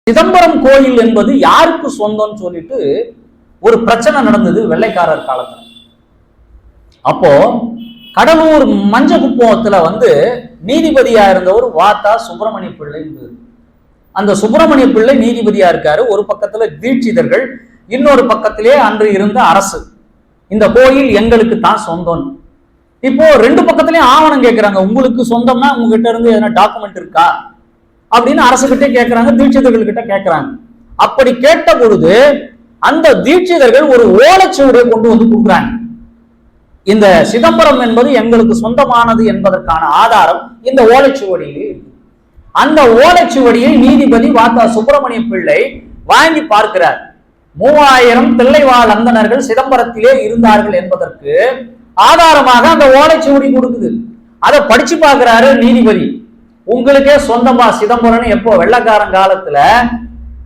சிதம்பரம் கோயில் என்பது யாருக்கு சொந்தம்னு சொல்லிட்டு ஒரு பிரச்சனை நடந்தது வெள்ளைக்காரர் காலத்துல. அப்போ கடலூர் மஞ்சக்குப்பத்துல நீதிபதியா இருந்தவர் வாத்தா சுப்பிரமணிய பிள்ளை. அந்த சுப்பிரமணிய பிள்ளை நீதிபதியா இருக்காரு. ஒரு பக்கத்துல தீட்சிதர்கள், இன்னொரு பக்கத்திலே அன்று இருந்த அரசு. இந்த கோயில் எங்களுக்கு தான் சொந்தம். இப்போ ரெண்டு பக்கத்திலயும் ஆவணம் கேட்கிறாங்க. உங்களுக்கு சொந்தம்னா உங்ககிட்ட இருந்து எதனா டாக்குமெண்ட் இருக்கா அப்படின்னு அரசுகிட்ட கேட்கிறாங்க, தீட்சிதர்கள் கிட்ட கேட்கிறாங்க. அப்படி கேட்ட பொழுது அந்த தீட்சிதர்கள் ஒரு ஓலைச்சுவடியை கொண்டு வந்து கொடுக்குறாங்க. இந்த சிதம்பரம் என்பது எங்களுக்கு சொந்தமானது என்பதற்கான ஆதாரம் இந்த ஓலைச்சுவடியிலே. அந்த ஓலைச்சுவடியை நீதிபதி வாத்தா சுப்பிரமணிய பிள்ளை வாங்கி பார்க்கிறார். 3000 தில்லைவாழ் அந்தணர்கள் சிதம்பரத்திலே இருந்தார்கள் என்பதற்கு ஆதாரமாக அந்த ஓலைச்சுவடி கொடுக்குது. அதை படிச்சு பார்க்கிறாரு நீதிபதி. உங்களுக்கே சொந்தமா சிதம்பரம், எப்போ வெள்ளக்காரன் காலத்துல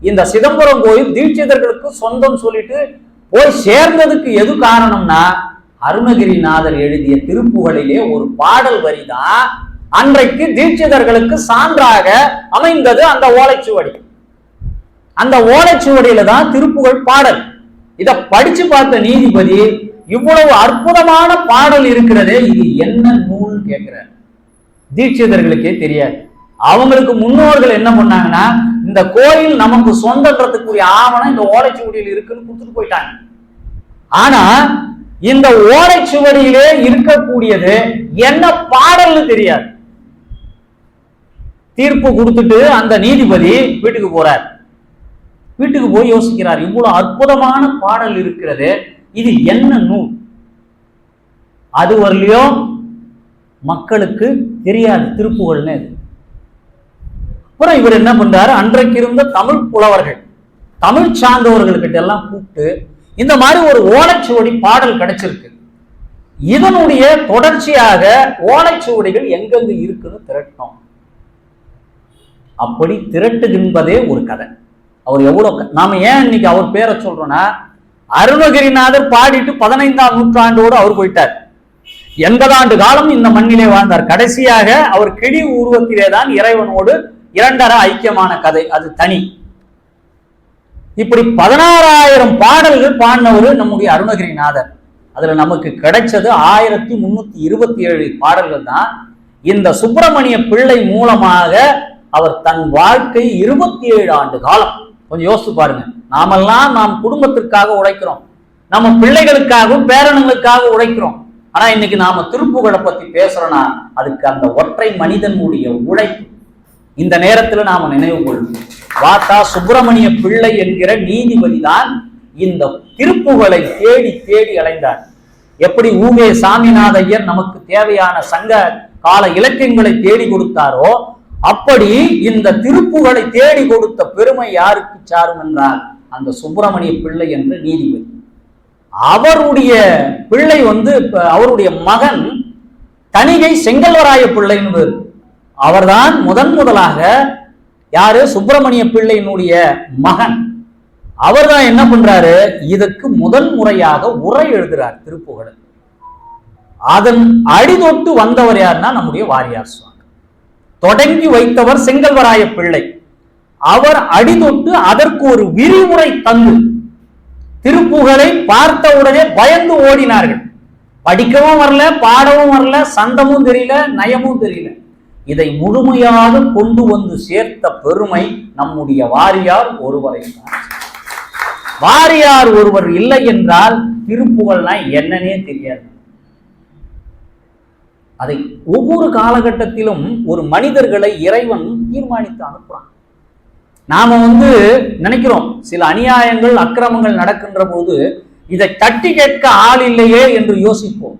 இந்த சிதம்பரம் கோயில் தீட்சிதர்களுக்கு சொந்தம் சொல்லிட்டு போய் சேர்ந்ததுக்கு எது காரணம்னா, அருணகிரிநாதர் எழுதிய திருப்புகழிலே ஒரு பாடல் வரிதான் அன்றைக்கு தீட்சிதர்களுக்கு சான்றாக அமைந்தது. அந்த ஓலைச்சுவடி, அந்த ஓலைச்சுவடியில தான் திருப்புகழ் பாடல். இத படிச்சு பார்த்த நீதிபதி, இவ்வளவு அற்புதமான பாடல் இருக்கிறதே, இது என்ன நூல் கேட்கிறார். தீட்சிதர்களுக்கே தெரியாது. அவங்களுக்கு முன்னோர்கள் என்ன பண்ணாங்கன்னா, இந்த கோயில் நமக்கு சொந்தன்றதுக்குரிய ஆவணம் இந்த ஓலைச்சுவடியில் இருக்குன்னு கொடுத்துட்டு போயிட்டாங்க. ஆனா இந்த ஓலைச்சுவடியிலே இருக்கக்கூடியது என்ன பாடல்னு தெரியாது. தீர்ப்பு கொடுத்துட்டு அந்த நீதிபதி வீட்டுக்கு போறார். வீட்டுக்கு போய் யோசிக்கிறார், இவ்வளவு அற்புதமான பாடல் இருக்கிறது, இது என்ன நூல்? அது வரலையும் மக்களுக்கு தெரியாது திருப்புகழ்னு. அப்புறம் இவர் என்ன பண்றாரு, அன்றைக்கு இருந்த தமிழ் புலவர்கள், தமிழ் சார்ந்தவர்கள்கிட்ட எல்லாம் கூப்பிட்டு, இந்த மாதிரி ஒரு ஓலைச்சுவடி பாடல் கிடைச்சிருக்கு, இதனுடைய தொடர்ச்சியாக ஓலைச்சுவடிகள் எங்கெங்கு இருக்குன்னு திரட்டணும். அப்படி திரட்டுகின்றதே ஒரு கதை. அவர் எவ்வளவு, நாம ஏன் இன்னைக்கு அவர் பேரை சொல்றோம்னா, அருணகிரிநாதர் பாடிட்டு 15ஆம் நூற்றாண்டோடு அவர் போயிட்டார். 80 ஆண்டு காலம் இந்த மண்ணிலே வாழ்ந்தார். கடைசியாக அவர் கிளி உருவத்திலே தான் இறைவனோடு 2 ஐக்கியமான கதை, அது தனி. இப்படி 16,000 பாடல்கள் பாடினவர் நம்முடைய அருணகிரிநாதர். அதுல நமக்கு கிடைச்சது 1327 பாடல்கள் தான். இந்த சுப்பிரமணிய பிள்ளை மூலமாக அவர் தன் வாழ்க்கை 27 ஆண்டு காலம். கொஞ்சம் யோசிச்சு பாருங்க. நாமெல்லாம் நாம் குடும்பத்திற்காக உழைக்கிறோம், நம்ம பிள்ளைகளுக்காகவும் பேரனுங்களுக்காக உழைக்கிறோம். ஆனா இன்னைக்கு நாம திருப்புகழை பத்தி பேசுறோம்னா அதுக்கு அந்த ஒற்றை மனிதனுடைய உழைப்பு. இந்த நேரத்துல நாம நினைவு கொள்வோம், வாத்தா சுப்பிரமணிய பிள்ளை என்கிற நீதிபதி தான் இந்த திருப்புகழை தேடி தேடி அலைந்தார். எப்படி ஊவே சாமிநாத ஐயர் நமக்கு தேவையான சங்க கால இலக்கியங்களை தேடி கொடுத்தாரோ, அப்படி இந்த திருப்புகழை தேடி கொடுத்த பெருமை யாருக்கு சாரும் என்றால் அந்த சுப்பிரமணிய பிள்ளை என்ற நீதிபதி. அவருடைய பிள்ளை அவருடைய மகன் தணிகை செங்கல்வராய பிள்ளை என்பது. அவர்தான் முதலாக யாரு, சுப்பிரமணிய பிள்ளையினுடைய மகன். அவர்தான் என்ன பண்றாரு, இதற்கு முதல் முறையாக உரை எழுதுறார் திருப்புகழ். அதன் அடிதொட்டு வந்தவர் யாருன்னா நம்முடைய வாரியார் சுவாமி. தொடங்கி வைத்தவர் செங்கல்வராய பிள்ளை. அவர் அடிதொட்டு அதற்கு ஒரு விரிவுரை தந்து திருப்புகழை பார்த்த உடனே பயந்து ஓடினார்கள். படிக்கவும் வரல, பாடவும் வரல, சந்தமும் தெரியல, நயமும் தெரியல. இதை முழுமையாக கொண்டு வந்து சேர்த்த பெருமை நம்முடைய வாரியார் ஒருவரை தான். வாரியார் ஒருவர் இல்லை என்றால் திருப்புகழ்னா என்னன்னே தெரியாது. அதை ஒவ்வொரு காலகட்டத்திலும் ஒரு மனிதர்களை இறைவன் தீர்மானித்து அனுப்புறான். நாம நினைக்கிறோம், சில அநியாயங்கள் அக்கிரமங்கள் நடக்கின்ற போது இதை தட்டி கேட்க ஆள் இல்லையே என்று யோசிப்போம்.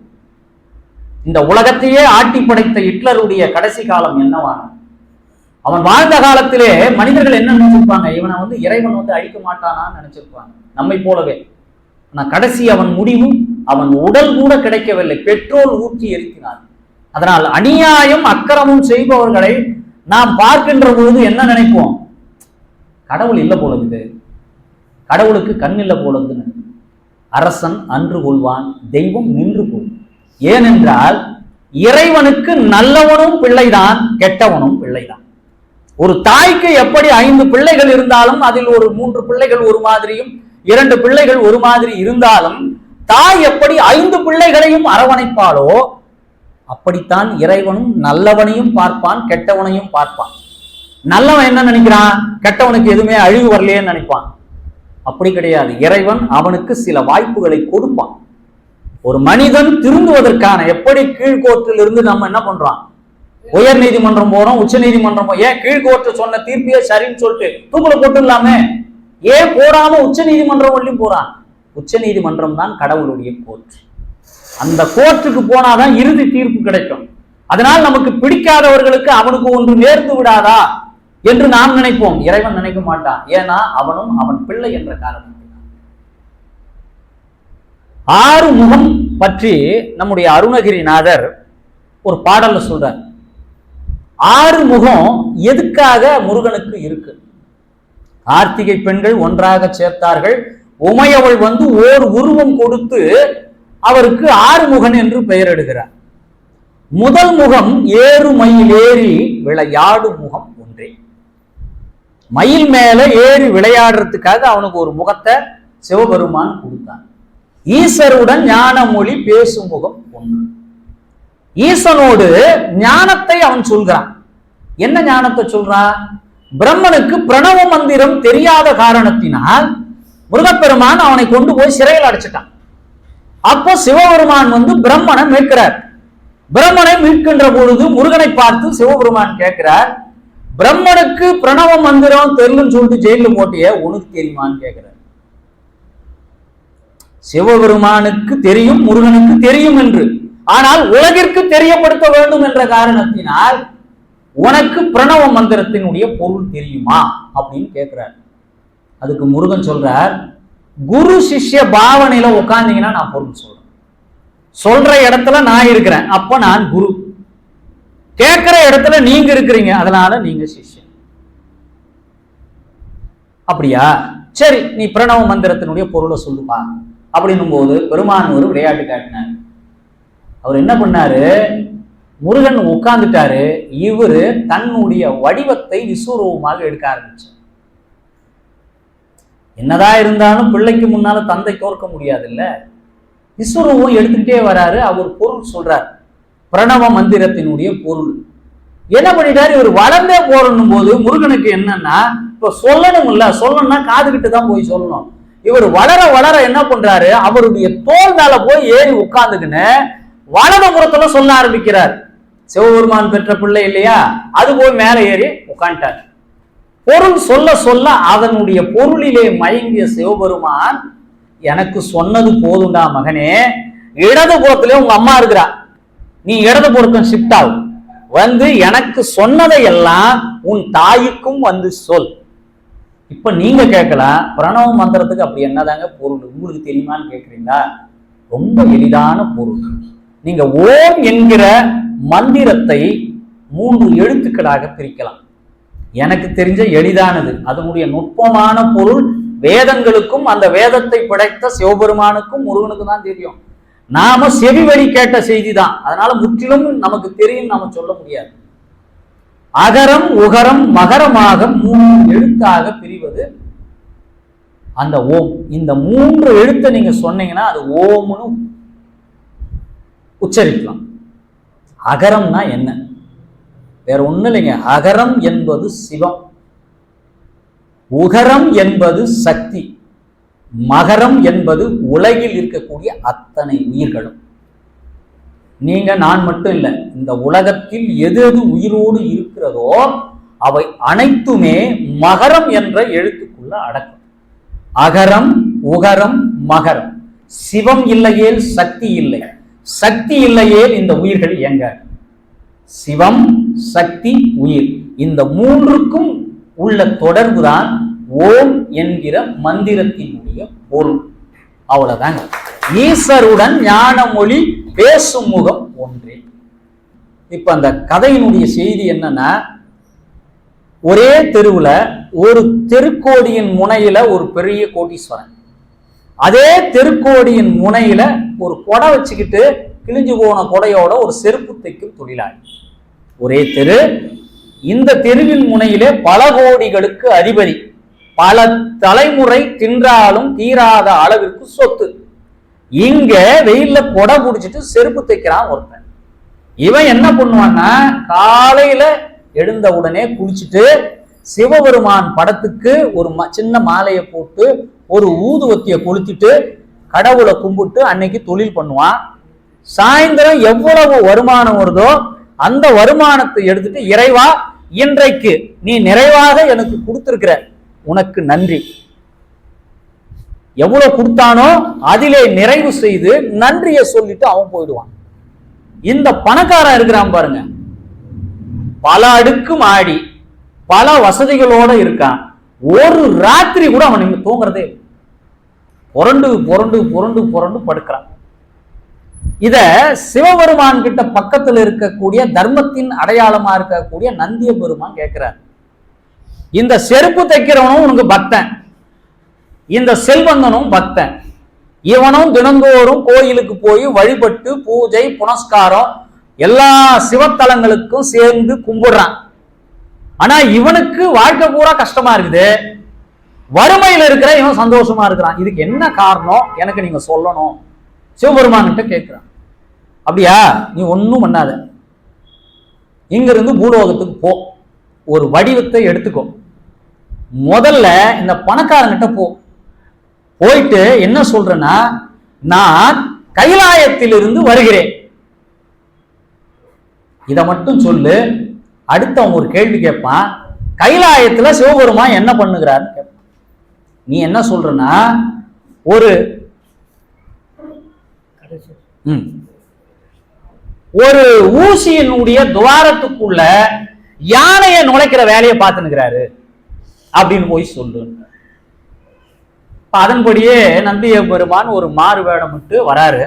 இந்த உலகத்தையே ஆட்டி படைத்த ஹிட்லருடைய கடைசி காலம் என்னவான? அவன் வாழ்ந்த காலத்திலே மனிதர்கள் என்ன நினைச்சிருப்பாங்க, இவனை இறைவன் அழிக்க மாட்டானான்னு நினைச்சிருப்பாங்க, நம்மை போலவே. ஆனா கடைசி அவன் முடிவு, அவன் உடல் கூட கிடைக்கவில்லை, பெட்ரோல் ஊற்றி எரித்தினார். அதனால் அநியாயம் அக்கிரமம் செய்பவர்களை நாம் பார்க்கின்ற பொழுது என்ன நினைப்போம், கடவுள் இல்லை போலது, கடவுளுக்கு கண் இல்லை போலது. அரசன் அன்று கொள்வான், தெய்வம் நின்று கொள்வான். ஏனென்றால் இறைவனுக்கு நல்லவனும் பிள்ளைதான், கெட்டவனும் பிள்ளைதான். ஒரு தாய்க்கு எப்படி 5 பிள்ளைகள் இருந்தாலும் அதில் ஒரு 3 பிள்ளைகள் ஒரு மாதிரியும் 2 பிள்ளைகள் ஒரு மாதிரி இருந்தாலும் தாய் எப்படி 5 பிள்ளைகளையும் அரவணைப்பாளோ அப்படித்தான் இறைவனும் நல்லவனையும் பார்ப்பான், கெட்டவனையும் பார்ப்பான். நல்லவன் என்ன நினைக்கிறான்? கெட்டவனுக்கு எதுவுமே அழிவு வரலையேன்னு நினைப்பான். அப்படி கிடையாது. இறைவன் அவனுக்கு சில வாய்ப்புகளை கொடுப்பான். ஒரு மனிதன் திருந்துவதற்கான, எப்படி கீழ்கோர்ட்டில் இருந்து நம்ம என்ன பண்றோம், உயர் நீதிமன்றம் போறோம், உச்ச நீதிமன்றம், ஏன் கீழ்கோர்ட்டு சொன்ன தீர்ப்பையே சரின்னு சொல்லிட்டு தூக்குல போட்டுடலாமே, ஏன் போடாம உச்ச நீதிமன்றம் வரையும் போறான்? உச்ச நீதிமன்றம் தான் கடவுளுடைய கோர்ட். அந்த கோர்ட்டுக்கு போனாதான் இறுதி தீர்ப்பு கிடைக்கும். அதனால் நமக்கு பிடிக்காதவர்களுக்கு அவனுக்கு ஒன்று நேர்ந்து விடாதா என்று நாம் நினைப்போம். இறைவன் நினைக்க மாட்டான். ஏன்னா அவனும் அவன் பிள்ளை என்ற காரணம். 6 முகம் பற்றி நம்முடைய அருணகிரிநாதர் ஒரு பாடல்ல சொல்றார். 6 முகம் எதுக்காக முருகனுக்கு இருக்கு? கார்த்திகை பெண்கள் ஒன்றாக சேர்த்தார்கள், உமையவள் வந்து ஓர் உருவம் கொடுத்து அவருக்கு 6 முகன் என்று பெயரிடுகிறார். முதல் முகம் ஏறு மயில் ஏறி விளையாடு முகம் ஒன்றே. மயில் மேல ஏறி விளையாடுறதுக்காக அவனுக்கு ஒரு முகத்தை சிவபெருமான் கொடுத்தான். ஈசருடன் ஞான மொழி பேசும் முகம் ஒன்று. ஈசனோடு ஞானத்தை அவன் சொல்கிறான். என்ன ஞானத்தை சொல்றான்? பிரம்மனுக்கு பிரணவ மந்திரம் தெரியாத காரணத்தினால் முருகப்பெருமான் அவனை கொண்டு போய் சிறையில் அடைச்சிட்டான். அப்போ சிவபெருமான் வந்து பிரம்மனை மீட்கிறார். பிரம்மனை மீட்கின்ற பொழுது முருகனை பார்த்து சிவபெருமான் கேட்கிறார், பிரம்மனுக்கு பிரணவ மந்திரம் தெரியலன்னு சொல்லிட்டு ஜெயில போட்டிய உனக்கு தெரியுமான்னு கேட்கிறார். சிவபெருமானுக்கு தெரியும், முருகனுக்கு தெரியும் என்று. ஆனால் உலகிற்கு தெரியப்படுத்த வேண்டும் என்ற காரணத்தினால் உனக்கு பிரணவ மந்திரத்தினுடைய பொருள் தெரியுமா அப்படின்னு கேட்கிறார். அதுக்கு முருகன் சொல்றார், குரு சிஷ்ய பாவனையில உட்கார்ந்தீங்கன்னா நான் பொருள் சொல்றேன். சொல்ற இடத்துல நான் இருக்கிறேன், அப்ப நான் குரு. கேட்கிற இடத்துல நீங்க இருக்கிறீங்க, அதனால நீங்க சிஷ்யன். அப்படியா? சரி, நீ பிரணவ மந்திரத்தினுடைய பொருளை சொல்லுப்பா அப்படின்னும் போது பெருமான் ஒரு விளையாட்டு காட்டினார். அவர் என்ன பண்ணாரு? முருகன் உட்கார்ந்துட்டாரு, இவரு தன்னுடைய வடிவத்தை விஸ்வரூபமாக எடுக்க ஆரம்பிச்சார். என்னதான் இருந்தாலும் பிள்ளைக்கு முன்னால தந்தை தோற்க முடியாது இல்ல. விஸ்வரூபம் எடுத்துக்கிட்டே வராரு. அவர் பொருள் சொல்றார், பிரணவ மந்திரத்தினுடைய பொருள். என்ன பண்ணிட்டாரு? இவர் வளர்ந்தே போறணும் போது முருகனுக்கு என்னன்னா, இப்ப சொல்லணும் இல்ல, சொல்லணும்னா காதுகிட்டு தான் போய் சொல்லணும். இவர் வளர வளர என்ன பண்றாரு? அவருடைய தோல் மேல போய் ஏறி உட்கார்ந்துக்குன்னு வலதுபுறத்துல சொல்ல ஆரம்பிக்கிறார். சிவபெருமான் பெற்ற பிள்ளை இல்லையா, அது போய் மேல ஏறி உட்காந்துட்டார். பொருள் சொல்ல சொல்ல அதனுடைய பொருளிலே மயங்கிய சிவபெருமான், எனக்கு சொன்னது போதுண்டா மகனே, இடது புறத்திலே உங்க அம்மா இருக்கிறா, நீ இடது புறத்தும் ஷிஃப்ட் ஆகும், வந்து எனக்கு சொன்னதை எல்லாம் உன் தாய்க்கும் வந்து சொல். இப்ப நீங்க கேட்கலாம், பிரணவ மந்திரத்துக்கு அப்படி என்னதாங்க பொருள், உங்களுக்கு தெரியுமான்னு கேட்குறீங்களா? ரொம்ப எளிதான பொருள். நீங்க ஓம் என்கிற மந்திரத்தை 3 எழுத்துக்களாக பிரிக்கலாம். எனக்கு தெரிஞ்ச எளிதானது, அதனுடைய நுட்பமான பொருள் வேதங்களுக்கும் அந்த வேதத்தை படைத்த சிவபெருமானுக்கும் முருகனுக்கும் தான் தெரியும். நாம செவி வழி கேட்ட செய்தி தான், அதனால முற்றிலும் நமக்கு தெரியும் நாம சொல்ல முடியாது. அகரம் உகரம் மகரமாக 3 எழுத்தாக பிரிவது அந்த ஓம். இந்த 3 எழுத்தை நீங்க சொன்னீங்கன்னா அது ஓம்னு உச்சரிக்கலாம். அகரம்னா என்ன? வேற ஒண்ணு இல்லைங்க. அகரம் என்பது சிவம், உகரம் என்பது சக்தி, மகரம் என்பது உலகில் இருக்கக்கூடிய அத்தனை உயிர்களும். நீங்க நான் மட்டும் இல்லை, இந்த உலகத்தில் எது எது உயிரோடு இருக்கிறதோ அவை அனைத்துமே மகரம் என்ற எழுத்துக்குள்ள அடக்கும். அகரம் உகரம் மகரம். சிவம் இல்லையேல் சக்தி இல்லை, சக்தி இல்லையேல் இந்த உயிர்கள் இயங்க. சிவம் சக்தி உயிர், இந்த 3க்கும் உள்ள தொடர்புதான் ஓம் என்கிற மந்திரத்தினுடைய பொருள். அவ்வளவுதாங்க. ஈசருடன் ஞான மொழி பேசும் முகம் ஒன்றே. இப்ப அந்த கதையினுடைய செய்தி என்னன்னா, ஒரே தெருவுல ஒரு தெருக்கோடியின் முனையில ஒரு பெரிய கோடீஸ்வரன், அதே தெருக்கோடியின் முனையில ஒரு கொடை வச்சுக்கிட்டு கிழிஞ்சு போன கொடையோட ஒரு செருப்பு தைக்கும் தொழிலாளி. ஒரே தெரு, இந்த தெருவில் முனையிலே பல கோடிகளுக்கு அதிபதி, பல தலைமுறை தின்றாலும் தீராத அளவிற்கு சொத்து. இங்க வெயில்ல கொடை பிடிச்சிட்டு செருப்பு தைக்கிறான் ஒருத்தன். இவன் என்ன பண்ணுவான்னா, காலையில எழுந்த உடனே குளிச்சுட்டு சிவபெருமான் படத்துக்கு ஒரு சின்ன மாலையை போட்டு ஒரு ஊதுவத்திய கொளுத்திட்டு கடவுளை கும்பிட்டு அன்னைக்கு தொழில் பண்ணுவான். சாயந்தரம் எவ்வளவு வருமானம் வருதோ அந்த வருமானத்தை எடுத்துட்டு, இறைவா இன்றைக்கு நீ நிறைவாக எனக்கு கொடுத்திருக்கிற, உனக்கு நன்றி. எவ்வளவு கொடுத்தானோ அதிலே நிறைவு செய்து நன்றியை சொல்லிட்டு அவன் போயிடுவான். இந்த பணக்காரன் இருக்கிறான் பாருங்க, பல அடுக்கு மாடி, பல வசதிகளோட இருக்கான். ஒரு ராத்திரி கூட அவன் இங்க தூங்குறதே, புரண்டு புரண்டு புரண்டு புரண்டு படுக்கிறான். இத சிவபெருமான் கிட்ட பக்கத்தில் இருக்கக்கூடிய தர்மத்தின் அடையாளமா இருக்கக்கூடிய நந்திய பெருமான் கேட்கிறார். இந்த செருப்பு தைக்கிறவனும் உனக்கு பக்தன், இந்த செல்வந்தனும் பக்தன். இவனும் தினந்தோறும் கோயிலுக்கு போய் வழிபட்டு பூஜை புனஸ்காரம் எல்லா சிவத்தலங்களுக்கும் சேர்ந்து கும்பிடுறான். ஆனா இவனுக்கு வாழ்க்கை பூரா கஷ்டமா இருக்குது, வறுமையில இருக்கிற இவன் சந்தோஷமா இருக்கிறான். இதுக்கு என்ன காரணம் எனக்கு நீங்க சொல்லணும், சிவபெருமான் கிட்ட கேட்கிறான். அப்படியா, நீ ஒன்னும் பண்ணாத, இங்கிருந்து பூலோகத்துக்கு போ, ஒரு வடிவத்தை எடுத்துக்கோ. முதல்ல இந்த பணக்காரங்கிட்ட போ, போயிட்டு என்ன சொல்றேன்னா, நான் கைலாயத்திலிருந்து வருகிறேன், இதை மட்டும் சொல்லு. அடுத்தவங்க ஒரு கேள்வி கேட்பான், கைலாயத்துல சிவபெருமான் என்ன பண்ணுகிறாருன்னு கேட்பான். நீ என்ன சொல்றனா, ஒரு ஊசியினுடைய துவாரத்துக்குள்ள யானையை நுழைக்கிற வேலையை பார்த்துனுக்கிறாரு அப்படின்னு போய் சொல்லு. அதன்படியே நந்திய பெருமான் ஒரு மாறு வேடமிட்டு வராரு,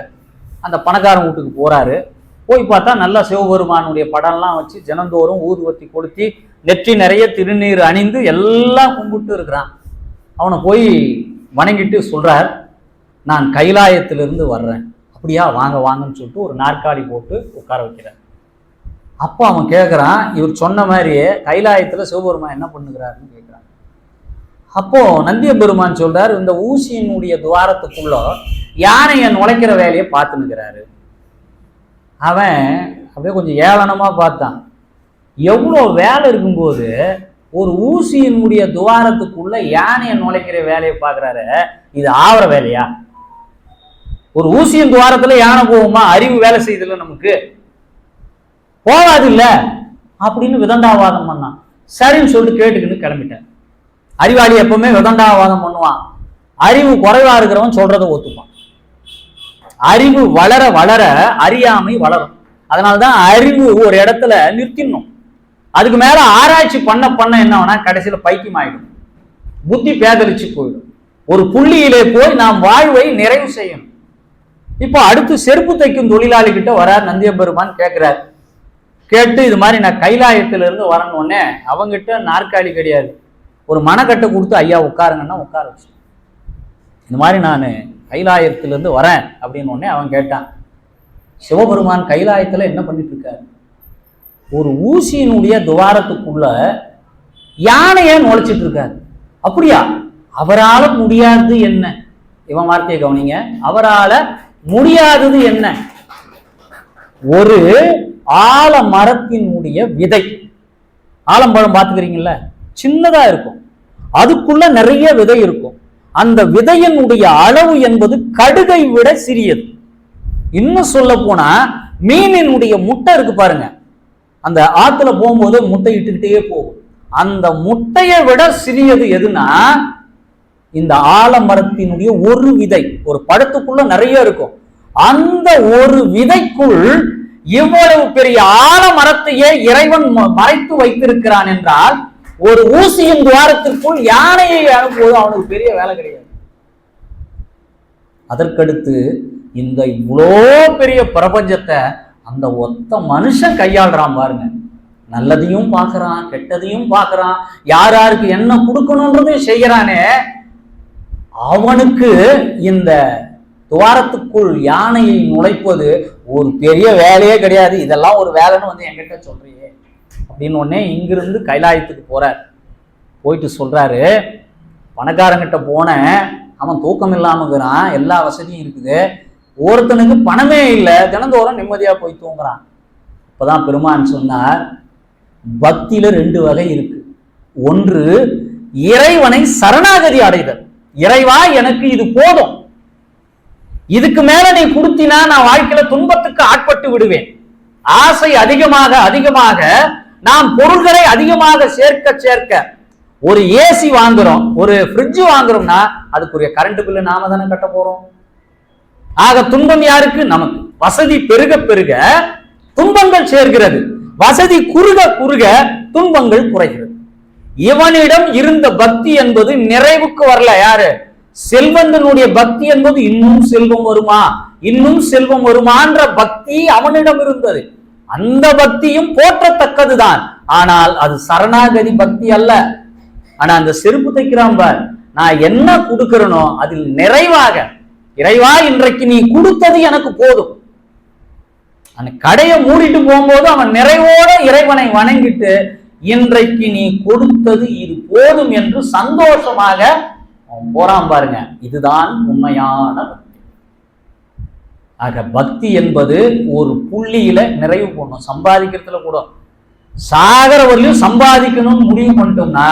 அந்த பணக்காரன் வீட்டுக்கு போறாரு. போய் பார்த்தா நல்லா சிவபெருமானுடைய படம்லாம் வச்சு தினந்தோறும் ஊதுவத்தி கொளுத்தி நெற்றி நிறைய திருநீர் அணிந்து எல்லாம் கும்பிட்டு இருக்கிறான். அவனை போய் வணங்கிட்டு சொல்றார், நான் கைலாயத்திலிருந்து வர்றேன். அப்படியா, வாங்க வாங்கன்னு சொல்லிட்டு ஒரு நாற்காலி போட்டு உட்கார வைக்கிறார். அப்போ அவன் கேட்குறான், இவர் சொன்ன மாதிரியே கைலாயத்தில் சிவபெருமான் என்ன பண்ணுகிறாருன்னு கேட்குறான். அப்போ நந்திய பெருமான் சொல்றாரு, இந்த ஊசியினுடைய துவாரத்துக்குள்ள யானையை நுழைக்கிற வேலையை பார்த்துனுக்கிறாரு. அவன் அப்படியே கொஞ்சம் ஏளனமா பார்த்தான். எவ்வளோ வேலை இருக்கும்போது ஒரு ஊசியினுடைய துவாரத்துக்குள்ள யானையை நுழைக்கிற வேலையை பார்க்குறாரு, இது ஆவற வேலையா? ஒரு ஊசியின் துவாரத்துல யானை போகுமா? அறிவு வேலை செய்யுதுல, நமக்கு போகாது இல்ல அப்படின்னு விதண்டாவாதம் பண்ணான். சரின்னு சொல்லிட்டு கேட்டுக்கின்னு கிளம்பிட்டேன். அறிவாளி எப்பவுமே விதண்டாவாதம் பண்ணுவான், அறிவு குறைவா இருக்கிறவன் சொல்றதை ஒத்துப்பான். அறிவு வளர வளர அறியாமை வளரும். அதனால்தான் அறிவு ஒரு இடத்துல நிறுத்திடணும். அதுக்கு மேல ஆராய்ச்சி பண்ண பண்ண என்ன ஆனா கடைசியில பைத்தியம் ஆயிடும், புத்தி பேதலிச்சு போயிடும். ஒரு புள்ளியிலே போய் நாம் வாழ்வை நிறைவு செய்யணும். இப்போ அடுத்து செருப்பு தைக்கும் தொழிலாளி கிட்ட வரார் நந்திய பெருமான். கேட்கிறார், கேட்டு இது மாதிரி நான் கைலாயத்திலிருந்து வரணுன்னே அவங்கிட்ட நாற்காலி கிடையாது, ஒரு மனக்கட்டை கொடுத்து ஐயா உட்காருங்கன்னா உட்கார வச்சு, இந்த மாதிரி நான் கைலாயத்திலிருந்து வரேன் அப்படின்னு உடனே அவன் கேட்டான், சிவபெருமான் கைலாயத்துல என்ன பண்ணிட்டு இருக்காரு? ஒரு ஊசியினுடைய துவாரத்துக்குள்ள யானைய நுழைச்சிட்டு இருக்காரு. அப்படியா? அவரால முடியாது என்ன? இவன் வார்த்தையை கவனிங்க, அவரால முடியாதது என்ன? ஒரு ஆலமரத்தினுடைய விதை, ஆலம்பழம் பார்த்துக்கிறீங்கல்ல, சின்னதா இருக்கும், அதுக்குள்ள நிறைய விதை இருக்கும். அந்த விதையினுடைய அளவு என்பது கடுகை விட சிறியது. இன்னும் சொல்ல போனா மீனினுடைய முட்டை இருக்கு பாருங்க, அந்த ஆத்துல போகும்போது முட்டை இட்டுக்கிட்டே போகும், அந்த முட்டையை விட சிறியது எதுனா இந்த ஆலமரத்தினுடைய ஒரு விதை. ஒரு பழத்துக்குள்ள நிறைய இருக்கும், அந்த ஒரு விதைக்குள் இவ்வளவு பெரிய ஆலமரத்தையே இறைவன் மறைத்து வைத்திருக்கிறான் என்றால், ஒரு ஊசியின் துவாரத்திற்குள் யானையை அனுப்புவது அவனுக்கு பெரிய வேலை கிடையாது. அதற்கடுத்து இந்த இவ்வளோ பெரிய பிரபஞ்சத்தை அந்த ஒத்த மனுஷன் கையாளுறான் பாருங்க. நல்லதையும் பார்க்கறான், கெட்டதையும் பார்க்கறான், யார் யாருக்கு என்ன கொடுக்கணும்ன்றதையும் செய்யறானே. அவனுக்கு இந்த துவாரத்துக்குள் யானையை நுழைப்பது ஒரு பெரிய வேலையே கிடையாது. இதெல்லாம் ஒரு வேலைன்னு வந்து என்கிட்ட சொல்றியே, அப்படின்னு உடனே இங்கிருந்து கைலாயத்துக்கு போறார். போயிட்டு சொல்றாரு, பணக்காரங்கிட்ட போனேன், அவன் தூக்கம் இல்லாமங்கிறான், எல்லா வசதியும் இருக்குது, ஒருத்தனுக்கு பணமே இல்லை, தினந்தோறும் நிம்மதியா போய் தூங்குறான். இப்பதான் பெருமான் சொன்னார், பக்தியில 2 வகை இருக்கு. ஒன்று இறைவனை சரணாகதி அடைதல். இறைவா எனக்கு இது போதும், இதுக்கு மேல நீ கொடுத்தினா நான் வாழ்க்கையில துன்பத்துக்கு ஆட்பட்டு விடுவேன். ஆசை அதிகமாக அதிகமாக நாம் பொருள்களை அதிகமாக சேர்க்க சேர்க்க, ஒரு ஏசி வாங்குறோம், ஒரு ஃப்ரிட்ஜ் வாங்குறோம்னா அதுக்குரிய கரண்ட் பில்லு நாம தானே கட்ட போறோம். ஆக துன்பம் யாருக்கு? நமக்கு. வசதி பெருக பெருக துன்பங்கள் சேர்கிறது, வசதி குறுக குறுக துன்பங்கள் குறைகிறது. இவனிடம் இருந்த பக்தி என்பது நிறைவுக்கு வரல. யாரு? செல்வந்தனுடைய பக்தி என்பது இன்னும் செல்வம் வருமா, இன்னும் செல்வம் வருமான்ற பக்தி அவனிடம் இருந்தது. அந்த பக்தியும் போற்றத்தக்கதுதான், ஆனால் அது சரணாகதி பக்தி அல்ல. ஆனா அந்த செருப்பு தைக்கிறான் பார், நான் என்ன கொடுக்கிறனோ அதில் நிறைவாக, இறைவா இன்றைக்கு நீ கொடுத்தது எனக்கு போதும். அந்த கடையை மூடிட்டு போகும்போது அவன் நிறைவோட இறைவனை வணங்கிட்டு, இன்றைக்கு நீ கொடுத்தது இது போதும் என்று சந்தோஷமாக அவன் போறான் பாருங்க. இதுதான் உண்மையான பக்தி. ஆக பக்தி என்பது ஒரு புள்ளியில நிறைவு பண்ணணும். சம்பாதிக்கிறதுல கூட சாகர வரலையும் சம்பாதிக்கணும்னு முடிவு பண்ணிட்டோம்னா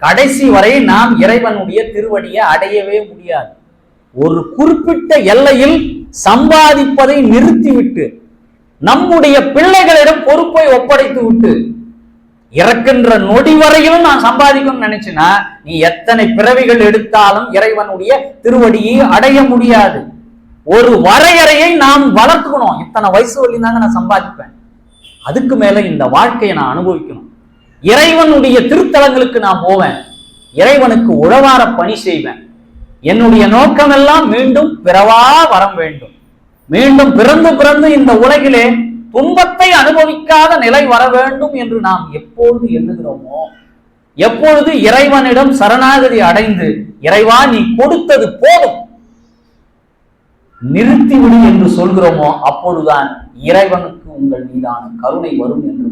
கடைசி வரை நாம் இறைவனுடைய திருவடியை அடையவே முடியாது. ஒரு குறிப்பிட்ட எல்லையில் சம்பாதிப்பதை நிறுத்திவிட்டு நம்முடைய பிள்ளைகளிடம் பொறுப்பை ஒப்படைத்து விட்டு இறக்கின்ற நொடி வரையிலும் நான் சம்பாதிக்கணும்னு நினைச்சுன்னா நீ எத்தனை பிறவிகள் எடுத்தாலும் இறைவனுடைய திருவடியை அடைய முடியாது. ஒரு வரையறையை நாம் வளர்த்துக்கணும். இத்தனை வயசு வரையும் தாங்க நான் சம்பாதிப்பேன், அதுக்கு மேல இந்த வாழ்க்கையை நான் அனுபவிக்கணும். இறைவனுடைய திருத்தலங்களுக்கு நான் போவேன், இறைவனுக்கு உழவார பணி செய்வேன். என்னுடைய நோக்கம் எல்லாம் மீண்டும் பிறவா வரம் வேண்டும், மீண்டும் பிறந்து பிறந்து இந்த உலகிலே துன்பத்தை அனுபவிக்காத நிலை வர வேண்டும் என்று நாம் எப்பொழுது எண்ணுகிறோமோ, எப்பொழுது இறைவனிடம் சரணாகதி அடைந்து இறைவா நீ கொடுத்தது போதும் நிறுத்திவிடு என்று சொல்கிறோமோ, அப்பொழுதுதான் இறைவனுக்கு உங்கள் மீதான கருணை வரும் என்று